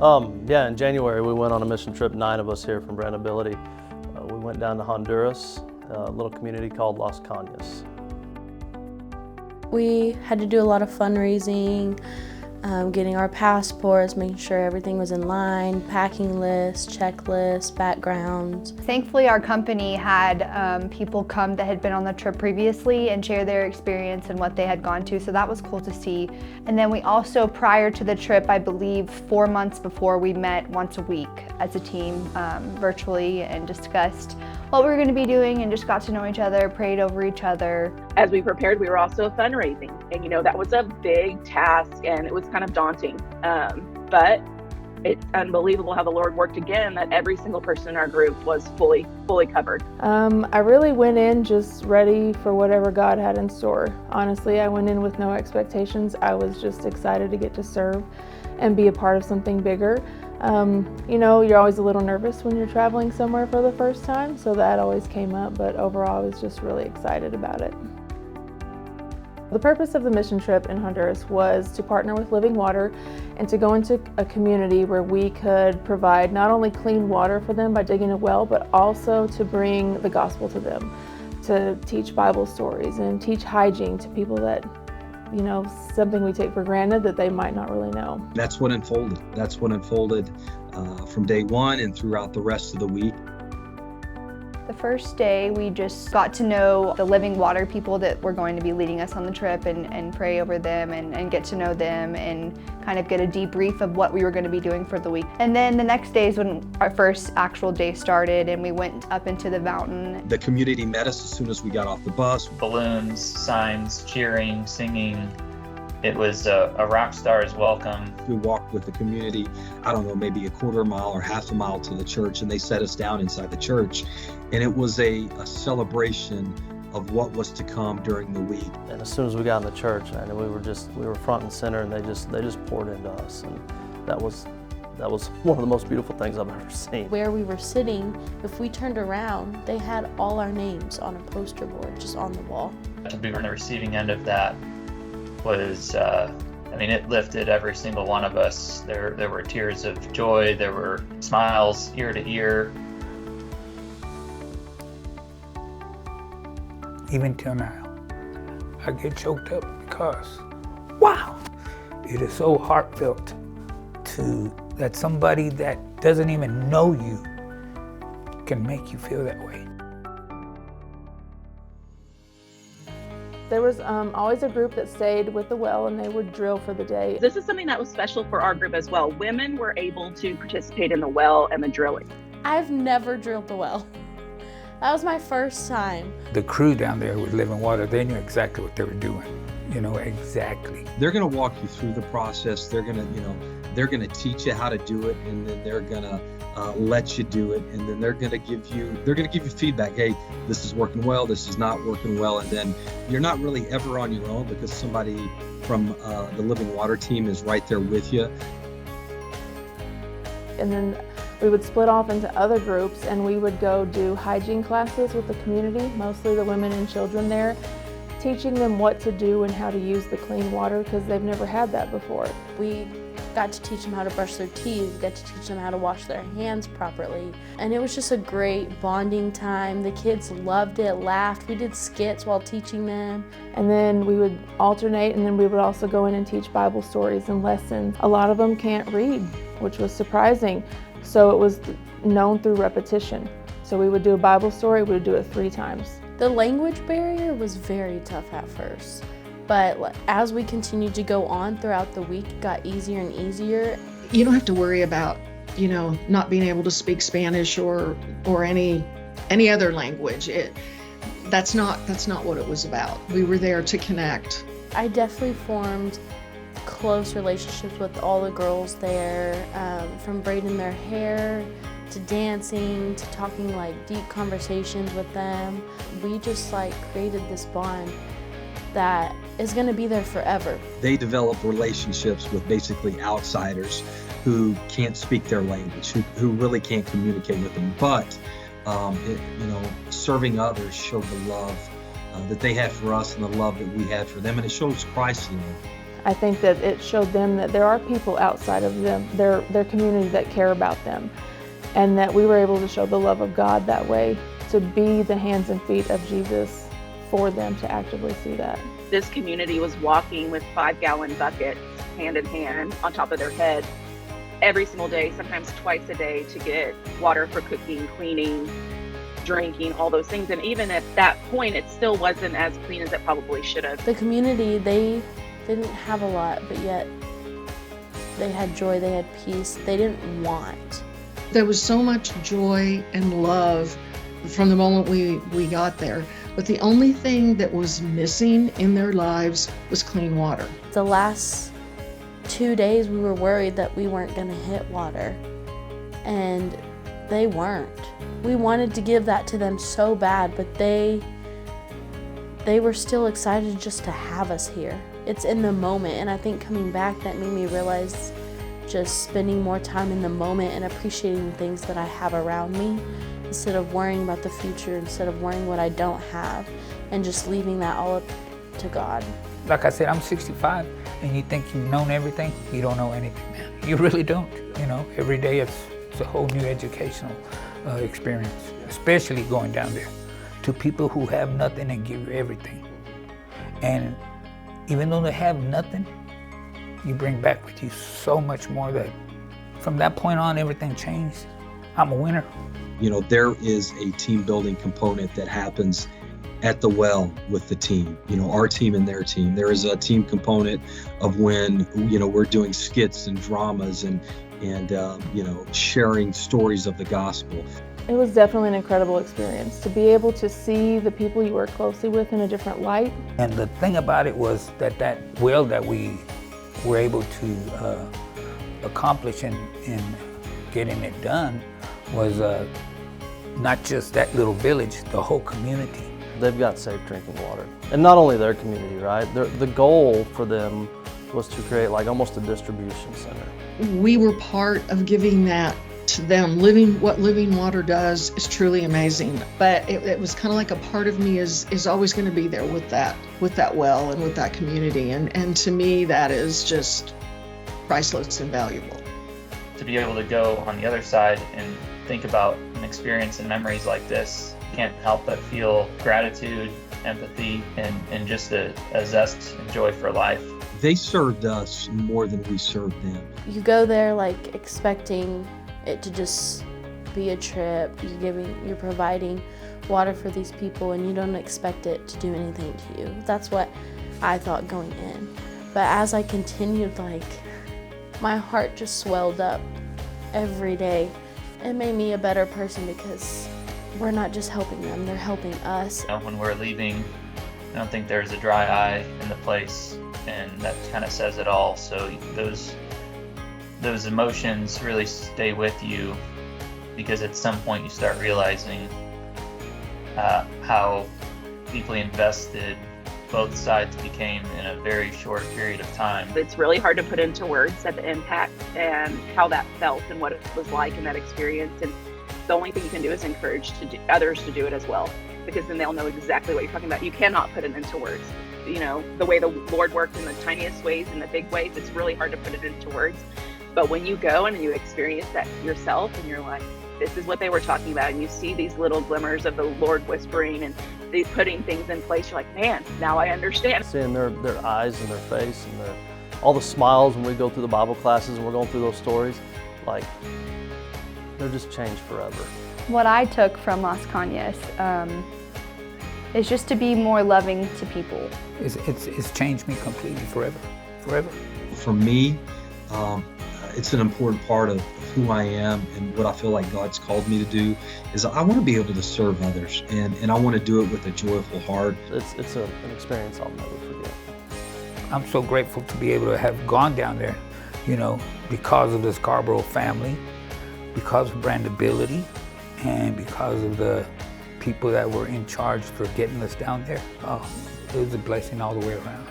Yeah, in January we went on a mission trip, 9 of us here from Brandability. We went down to Honduras, a little community called Las Canas. We had to do a lot of fundraising, getting our passports, making sure everything was in line, packing lists, checklists, backgrounds. Thankfully, our company had people come that had been on the trip previously and share their experience and what they had gone to, so that was cool to see. And then we also, prior to the trip, I believe 4 months before, we met once a week as a team virtually and discussed what we were going to be doing and just got to know each other, prayed over each other. As we prepared, we were also fundraising, and that was a big task and it was kind of daunting, but it's unbelievable how the Lord worked again, that every single person in our group was fully covered. I really went in just ready for whatever God had in store. Honestly, I went in with no expectations. I was just excited to get to serve and be a part of something bigger. You're always a little nervous when you're traveling somewhere for the first time, so that always came up, but overall I was just really excited about it. The purpose of the mission trip in Honduras was to partner with Living Water and to go into a community where we could provide not only clean water for them by digging a well, but also to bring the gospel to them, to teach Bible stories and teach hygiene to people that, something we take for granted that they might not really know. That's what unfolded. From day one and throughout the rest of the week. The first day, we just got to know the Living Water people that were going to be leading us on the trip and pray over them and get to know them and kind of get a debrief of what we were going to be doing for the week. And then the next day is when our first actual day started and we went up into the mountain. The community met us as soon as we got off the bus. Balloons, signs, cheering, singing. It was a rock star's welcome. We walked with the community, maybe a quarter mile or half a mile to the church, and they set us down inside the church. And it was a celebration of what was to come during the week. And as soon as we got in the church, and we were front and center, and they just poured into us, and that was one of the most beautiful things I've ever seen. Where we were sitting, if we turned around, they had all our names on a poster board just on the wall. To be on the receiving end of that was, it lifted every single one of us. There were tears of joy, there were smiles ear to ear. Even till now, I get choked up because, wow, it is so heartfelt that somebody that doesn't even know you can make you feel that way. There was always a group that stayed with the well and they would drill for the day. This is something that was special for our group as well. Women were able to participate in the well and the drilling. I've never drilled the well. That was my first time. The crew down there with Living Water, they knew exactly what they were doing. Exactly. They're going to walk you through the process. They're going to teach you how to do it, and then they're going to let you do it, and then they're going to give you feedback. Hey, this is working well, this is not working well, and then you're not really ever on your own because somebody from the Living Water team is right there with you. And then we would split off into other groups and we would go do hygiene classes with the community, mostly the women and children there, teaching them what to do and how to use the clean water because they've never had that before. We got to teach them how to brush their teeth, got to teach them how to wash their hands properly. And it was just a great bonding time. The kids loved it, laughed. We did skits while teaching them. And then we would alternate, and then we would also go in and teach Bible stories and lessons. A lot of them can't read, which was surprising. So it was known through repetition. So we would do a Bible story, we would do it 3 times. The language barrier was very tough at first, but as we continued to go on throughout the week, it got easier and easier. You don't have to worry about, not being able to speak Spanish or any other language. That's not what it was about. We were there to connect. I definitely formed close relationships with all the girls there, from braiding their hair to dancing to talking deep conversations with them. We just created this bond that is going to be there forever. They develop relationships with basically outsiders who can't speak their language, who really can't communicate with them, but serving others showed the love that they had for us and the love that we had for them, and it shows Christ in them. I think that it showed them that there are people outside of them, their community, that care about them, and that we were able to show the love of God that way, to be the hands and feet of Jesus for them to actively see that. This community was walking with 5-gallon buckets hand in hand on top of their head every single day, sometimes twice a day, to get water for cooking, cleaning, drinking, all those things. And even at that point, it still wasn't as clean as it probably should have. The community, they didn't have a lot, but yet they had joy, they had peace, they didn't want. There was so much joy and love from the moment we got there. But the only thing that was missing in their lives was clean water. The last 2 days we were worried that we weren't going to hit water, and they weren't. We wanted to give that to them so bad, but they were still excited just to have us here. It's in the moment, and I think coming back, that made me realize just spending more time in the moment and appreciating the things that I have around me, instead of worrying about the future, instead of worrying what I don't have, and just leaving that all up to God. Like I said, I'm 65, and you think you've known everything. You don't know anything, man. You really don't. You know, every day it's a whole new educational experience, especially going down there to people who have nothing and give you everything. And even though they have nothing, you bring back with you so much more that from that point on, everything changed. I'm a winner. You know, there is a team building component that happens at the well with the team, you know, our team and their team. There is a team component of when, you know, we're doing skits and dramas and you know, sharing stories of the gospel. It was definitely an incredible experience to be able to see the people you work closely with in a different light. And the thing about it was that well that we were able to accomplish in getting it done was not just that little village, the whole community. They've got safe drinking water. And not only their community, right? The goal for them was to create like almost a distribution center. We were part of giving that to them. What living water does is truly amazing. But it was kind of like a part of me is always going to be there with that well and with that community. And to me, that is just priceless and valuable. To be able to go on the other side and think about an experience and memories like this, you can't help but feel gratitude, empathy, and just a zest and joy for life. They served us more than we served them. You go there like expecting it to just be a trip. You're providing water for these people, and you don't expect it to do anything to you. That's what I thought going in. But as I continued, like, my heart just swelled up every day. It made me a better person because we're not just helping them, they're helping us. You know, when we're leaving, I don't think there's a dry eye in the place, and that kind of says it all. So those emotions really stay with you, because at some point you start realizing how deeply invested both sides became in a very short period of time. It's really hard to put into words at the impact and how that felt and what it was like in that experience. And the only thing you can do is encourage others to do it as well, because then they'll know exactly what you're talking about. You cannot put it into words. You know, the way the Lord worked in the tiniest ways and the big ways, it's really hard to put it into words. But when you go and you experience that yourself and you're like, this is what they were talking about, and you see these little glimmers of the Lord whispering and putting things in place, you're like, man, now I understand. Seeing their eyes and their face and all the smiles when we go through the Bible classes and we're going through those stories, like, they're just changed forever. What I took from Las Canas is just to be more loving to people. It's changed me completely forever. For me, it's an important part of who I am and what I feel like God's called me to do is I want to be able to serve others, and I want to do it with a joyful heart. It's an experience I'll never forget. I'm so grateful to be able to have gone down there, you know, because of the Scarborough family, because of Brandability, and because of the people that were in charge for getting us down there. Oh, it was a blessing all the way around.